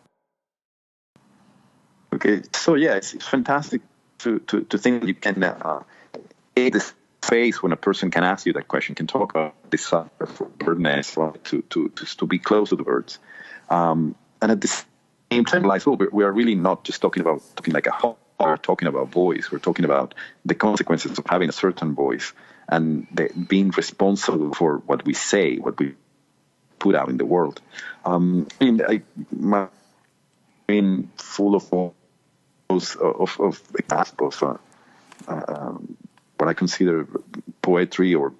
Okay, so yeah, it's fantastic to think that you can create this face when a person can ask you that question, can talk about desire for bird nests, right? To be close to the birds. And at the same time, like, we are really not just talking like a hawk. We're talking about voice. We're talking about the consequences of having a certain voice and being responsible for what we say, what we put out in the world. Full of those of examples of what I consider poetry or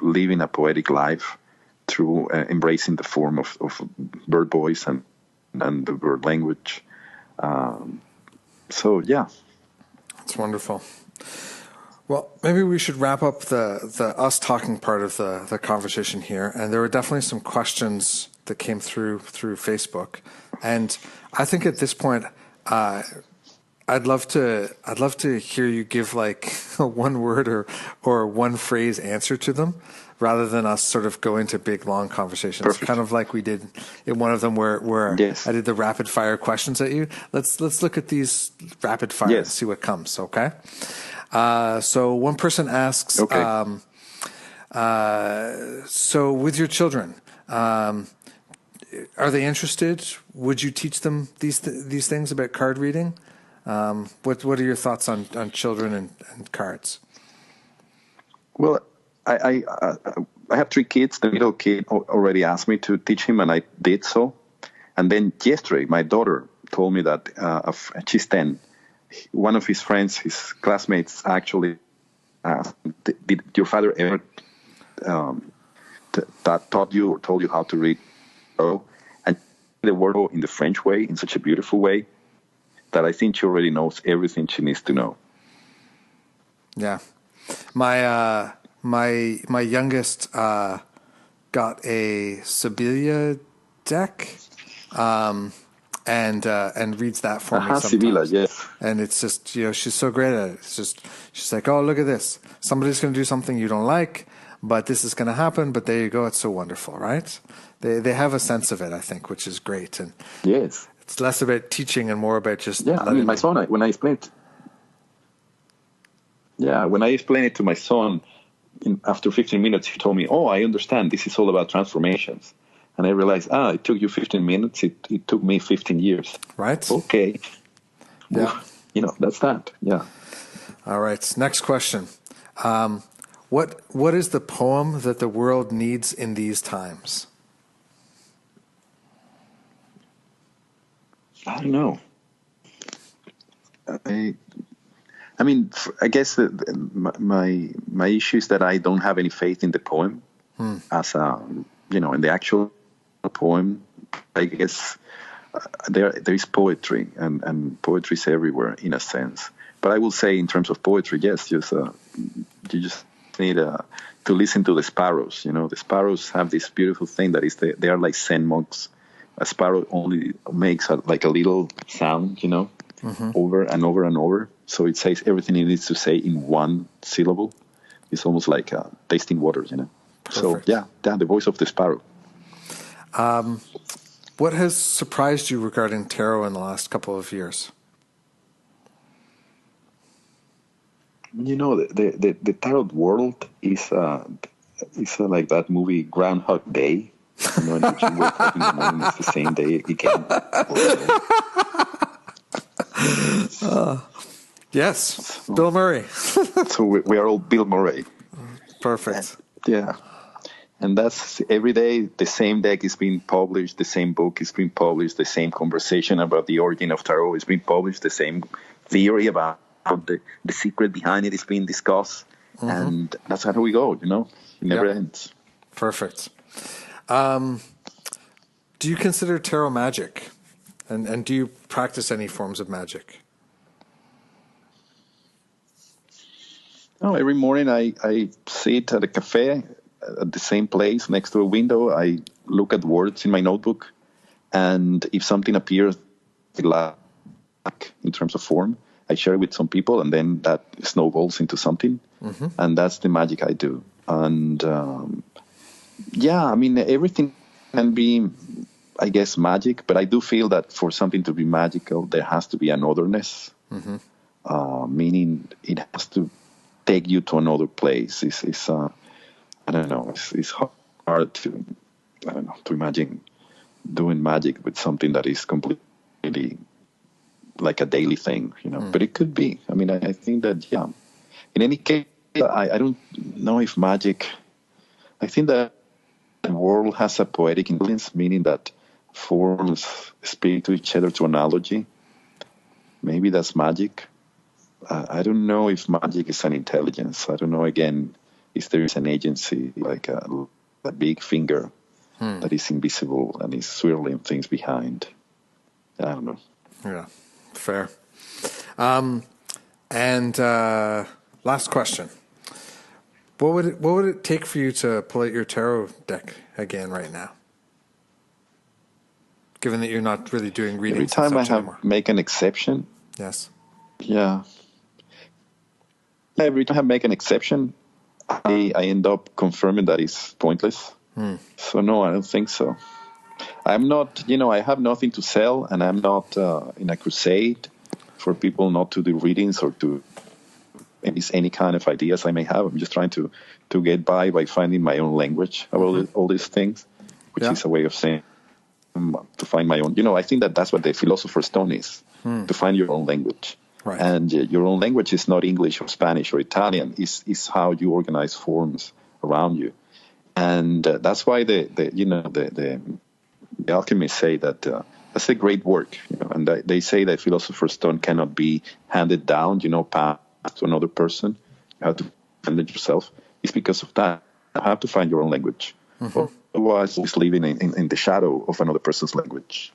living a poetic life through embracing the form of bird voice and the bird language. So yeah, it's wonderful. Well, maybe we should wrap up the us talking part of the conversation here. And there were definitely some questions that came through Facebook, and I think at this point, I'd love to hear you give like a one word or one phrase answer to them, rather than us sort of go into big long conversations. Perfect. Kind of like we did in one of them where yes. I did the rapid fire questions at you. Let's look at these rapid fire and see what comes. Okay. So one person asks, okay. So with your children, are they interested? Would you teach them these things about card reading? What are your thoughts on children and cards? Well, I have 3 kids. The middle kid already asked me to teach him, and I did so. And then yesterday, my daughter told me that she's 10. One of his friends, his classmates, actually asked, "Did your father ever taught you or told you how to read tarot?" And the word in the French way, in such a beautiful way, that I think she already knows everything she needs to know. Yeah, my youngest got a Sibylla deck, and reads that for me sometimes. Sibylla, yes. And it's just, she's so great at it. It's just, she's like, oh, look at this. Somebody's going to do something you don't like, but this is going to happen. But there you go. It's so wonderful, right? They have a sense of it, I think, which is great. And yes, it's less about teaching and more about just my son, when I explain it. Yeah, when I explained it to my son, after 15 minutes, he told me, "Oh, I understand. This is all about transformations." And I realized, it took you 15 minutes. It took me 15 years. Right. Okay. Yeah. That's that. Yeah. All right. Next question. What is the poem that the world needs in these times? I don't know. I guess my issue is that I don't have any faith in the poem as in the actual poem. I guess there is poetry, and poetry is everywhere in a sense. But I will say, in terms of poetry, yes, you just need to listen to the sparrows. The sparrows have this beautiful thing that is they are like Zen monks. A sparrow only makes a little sound, over and over and over. So it says everything it needs to say in one syllable. It's almost like tasting waters, Perfect. So yeah, the voice of the sparrow. What has surprised you regarding tarot in the last couple of years? The tarot world is like that movie Groundhog Day. In which you wake up in the morning, it's the same day again. Yes, Bill Murray. So we are all Bill Murray. Perfect. Yeah. And that's every day the same deck is being published, the same book is being published, the same conversation about the origin of tarot is being published, the same theory about the secret behind it is being discussed. Mm-hmm. And that's how we go, It never ends. Perfect. Do you consider tarot magic? And do you practice any forms of magic? No, every morning I sit at a cafe at the same place next to a window. I look at words in my notebook, and if something appears like in terms of form, I share it with some people, and then that snowballs into something. Mm-hmm. And that's the magic I do. And everything can be, I guess, magic, but I do feel that for something to be magical, there has to be an otherness, mm-hmm. Meaning it has to take you to another place. It's I don't know. It's hard to, I don't know, to imagine doing magic with something that is completely like a daily thing, you know. But it could be. I mean, I think that, yeah. In any case, I don't know if magic. I think that the world has a poetic influence, meaning that forms speak to each other to analogy. Maybe that's magic. I don't know if magic is an intelligence. I don't know, again, if there is an agency, like a big finger that is invisible and is swirling things behind. I don't know. Yeah, fair. And last question. What would it take for you to pull out your tarot deck again right now? Given that you're not really doing readings Every time I anymore. make an exception. Yes. Yeah. Every time I make an exception, I end up confirming that it's pointless. So no, I don't think so. I'm not, I have nothing to sell, and I'm not in a crusade for people not to do readings or to any kind of ideas I may have. I'm just trying to get by finding my own language about all these things, which is a way of saying to find my own. I think that's what the philosopher's stone is, to find your own language. Right. And your own language is not English or Spanish or Italian. It's how you organize forms around you. And that's why the alchemists say that that's a great work. And they say that philosopher's stone cannot be handed down, passed to another person. You have to find it yourself. It's because of that. You have to find your own language. Otherwise, it's living in the shadow of another person's language.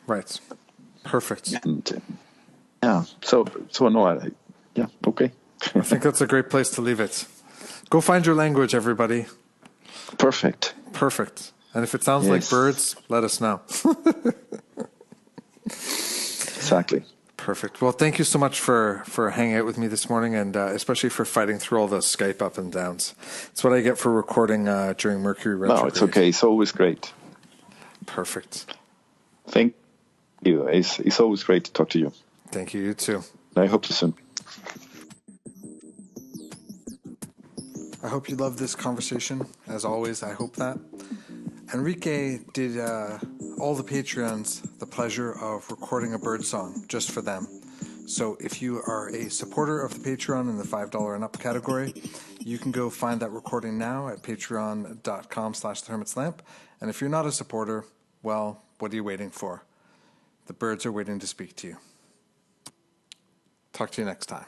Right. Perfect. And yeah, so no, yeah, okay. I think that's a great place to leave it. Go find your language, everybody. Perfect. And if it sounds like birds, let us know. Exactly. Perfect. Well, thank you so much for hanging out with me this morning, and especially for fighting through all those Skype up and downs. It's what I get for recording during Mercury retrograde. No, it's okay. It's always great. Perfect. Thank you. It's always great to talk to you. Thank you. You too. I hope to soon. I hope you loved this conversation. As always, I hope that. Enrique did all the Patreons the pleasure of recording a bird song just for them. So if you are a supporter of the Patreon in the $5 and up category, you can go find that recording now at patreon.com/thehermitslamp. And if you're not a supporter, well, what are you waiting for? The birds are waiting to speak to you. Talk to you next time.